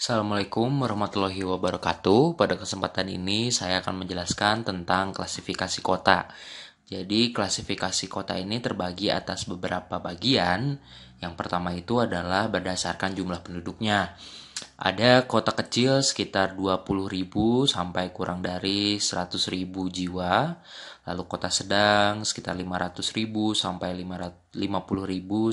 Assalamualaikum warahmatullahi wabarakatuh. Pada kesempatan ini saya akan menjelaskan tentang klasifikasi kota. Jadi klasifikasi kota ini terbagi atas beberapa bagian. Yang pertama itu adalah berdasarkan jumlah penduduknya. Ada kota kecil sekitar 20.000 sampai kurang dari 100.000 jiwa. Lalu kota sedang sekitar 500.000 sampai 50.000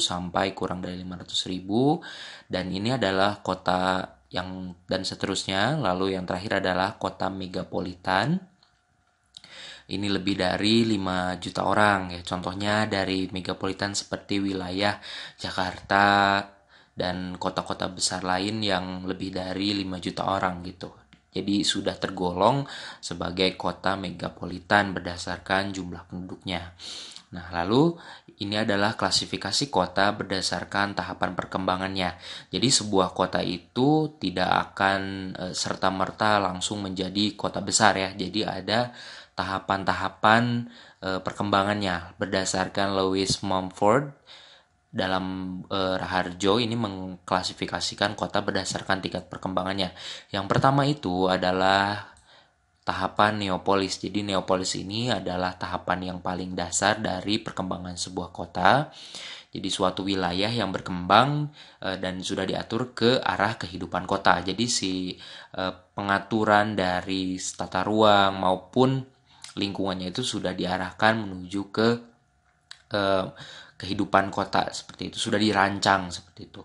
sampai kurang dari 500.000. Dan ini adalah kota yang dan seterusnya. Lalu yang terakhir adalah kota megapolitan. Ini lebih dari 5 juta orang ya. Contohnya dari megapolitan seperti wilayah Jakarta dan kota-kota besar lain yang lebih dari 5 juta orang gitu. Jadi sudah tergolong sebagai kota megapolitan berdasarkan jumlah penduduknya. Nah, lalu ini adalah klasifikasi kota berdasarkan tahapan perkembangannya. Jadi sebuah kota itu tidak akan serta-merta langsung menjadi kota besar ya. Jadi ada tahapan-tahapan perkembangannya berdasarkan Lewis Mumford dalam Raharjo ini mengklasifikasikan kota berdasarkan tingkat perkembangannya. Yang pertama itu adalah tahapan Neopolis. Jadi Neopolis ini adalah tahapan yang paling dasar dari perkembangan sebuah kota. Jadi suatu wilayah yang berkembang dan sudah diatur ke arah kehidupan kota. Jadi pengaturan dari tata ruang maupun lingkungannya itu sudah diarahkan menuju ke kehidupan kota seperti itu, sudah dirancang seperti itu.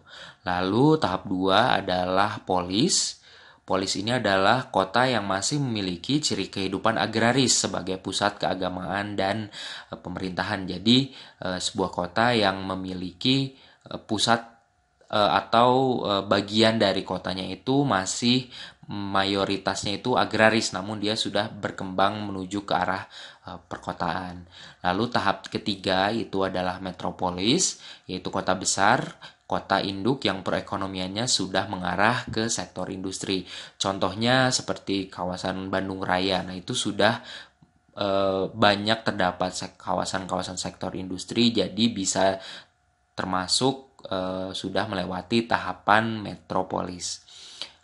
Lalu tahap 2 adalah polis. Polis ini adalah kota yang masih memiliki ciri kehidupan agraris sebagai pusat keagamaan dan pemerintahan. Jadi sebuah kota yang memiliki pusat atau bagian dari kotanya itu masih mayoritasnya itu agraris, namun dia sudah berkembang menuju ke arah perkotaan. Lalu tahap ketiga itu adalah metropolis, yaitu kota besar, kota induk yang perekonomiannya sudah mengarah ke sektor industri. Contohnya seperti kawasan Bandung Raya. Nah, itu sudah banyak terdapat kawasan-kawasan sektor industri, jadi bisa termasuk sudah melewati tahapan metropolis.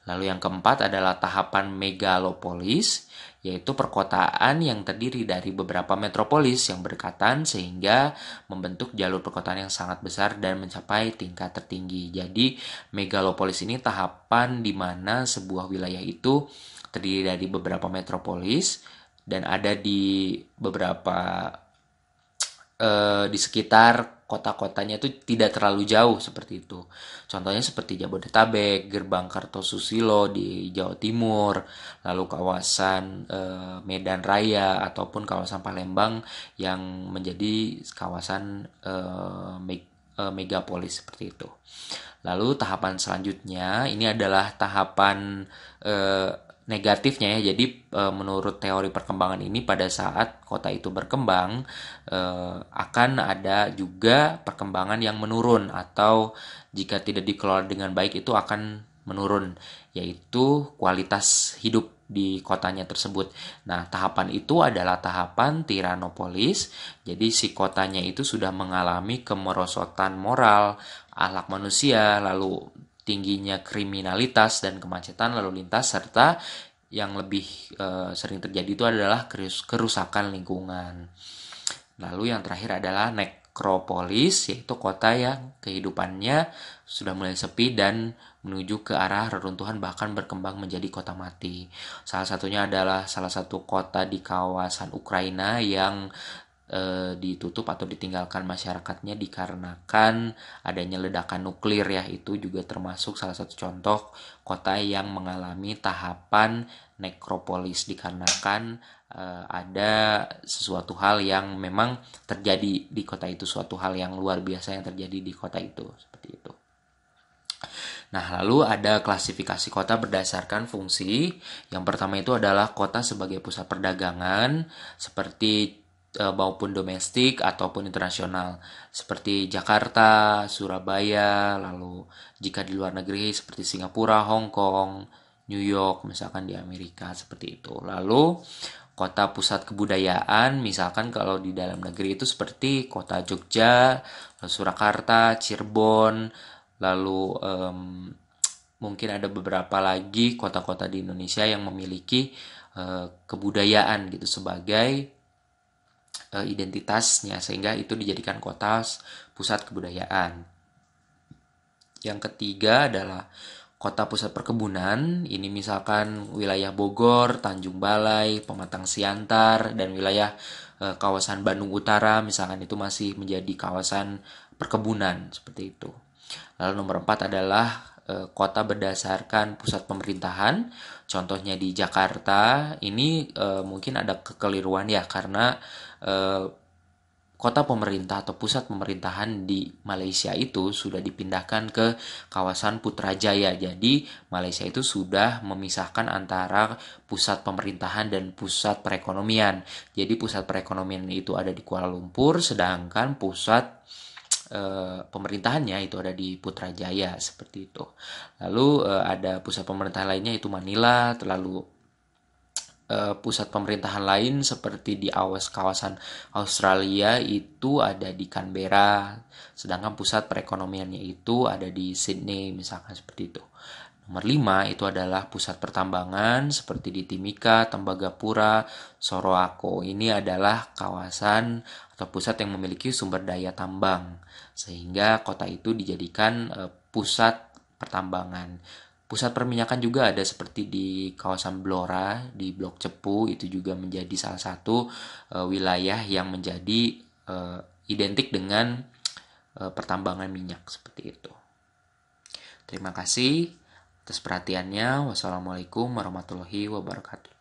Lalu yang keempat adalah tahapan megalopolis, yaitu perkotaan yang terdiri dari beberapa metropolis yang berdekatan sehingga membentuk jalur perkotaan yang sangat besar dan mencapai tingkat tertinggi. Jadi megalopolis ini tahapan di mana sebuah wilayah itu terdiri dari beberapa metropolis dan ada di beberapa di sekitar kota-kotanya itu tidak terlalu jauh seperti itu. Contohnya seperti Jabodetabek, Gerbang Kartosusilo di Jawa Timur, lalu kawasan Medan Raya ataupun kawasan Palembang yang menjadi kawasan megapolis seperti itu. Lalu tahapan selanjutnya ini adalah tahapan negatifnya ya. Jadi menurut teori perkembangan ini pada saat kota itu berkembang akan ada juga perkembangan yang menurun atau jika tidak dikelola dengan baik itu akan menurun, yaitu kualitas hidup di kotanya tersebut. Nah, tahapan itu adalah tahapan tiranopolis. Jadi si kotanya itu sudah mengalami kemerosotan moral, akhlak manusia, lalu tingginya kriminalitas dan kemacetan lalu lintas, serta yang lebih sering terjadi itu adalah kerusakan lingkungan. Lalu yang terakhir adalah nekropolis, yaitu kota yang kehidupannya sudah mulai sepi dan menuju ke arah reruntuhan bahkan berkembang menjadi kota mati. Salah satunya adalah salah satu kota di kawasan Ukraina yang ditutup atau ditinggalkan masyarakatnya dikarenakan adanya ledakan nuklir ya. Itu juga termasuk salah satu contoh kota yang mengalami tahapan nekropolis dikarenakan ada sesuatu hal yang memang terjadi di kota itu, suatu hal yang luar biasa yang terjadi di kota itu seperti itu. Nah, lalu ada klasifikasi kota berdasarkan fungsi. Yang pertama itu adalah kota sebagai pusat perdagangan seperti maupun domestik ataupun internasional seperti Jakarta, Surabaya, lalu jika di luar negeri seperti Singapura, Hong Kong, New York misalkan di Amerika seperti itu. Lalu kota pusat kebudayaan misalkan kalau di dalam negeri itu seperti kota Jogja, Surakarta, Cirebon, lalu mungkin ada beberapa lagi kota-kota di Indonesia yang memiliki kebudayaan gitu sebagai identitasnya, sehingga itu dijadikan kota pusat kebudayaan. Yang ketiga adalah kota pusat perkebunan. Ini misalkan wilayah Bogor, Tanjung Balai, Pematang Siantar, dan wilayah kawasan Bandung Utara misalkan itu masih menjadi kawasan perkebunan seperti itu. Lalu nomor 4 adalah kota berdasarkan pusat pemerintahan. Contohnya di Jakarta, ini mungkin ada kekeliruan ya, karena kota pemerintah atau pusat pemerintahan di Malaysia itu sudah dipindahkan ke kawasan Putrajaya. Jadi Malaysia itu sudah memisahkan antara pusat pemerintahan dan pusat perekonomian. Jadi pusat perekonomian itu ada di Kuala Lumpur, sedangkan pusat pemerintahannya itu ada di Putrajaya seperti itu. Lalu ada pusat pemerintahan lainnya itu Manila, lalu pusat pemerintahan lain seperti di kawasan Australia itu ada di Canberra, sedangkan pusat perekonomiannya itu ada di Sydney misalkan seperti itu. Nomor 5 itu adalah pusat pertambangan seperti di Timika, Tembagapura, Sorowako. Ini adalah kawasan atau pusat yang memiliki sumber daya tambang, sehingga kota itu dijadikan pusat pertambangan. Pusat perminyakan juga ada seperti di kawasan Blora, di Blok Cepu, itu juga menjadi salah satu wilayah yang menjadi identik dengan pertambangan minyak seperti itu. Terima kasih atas perhatiannya. Wassalamualaikum warahmatullahi wabarakatuh.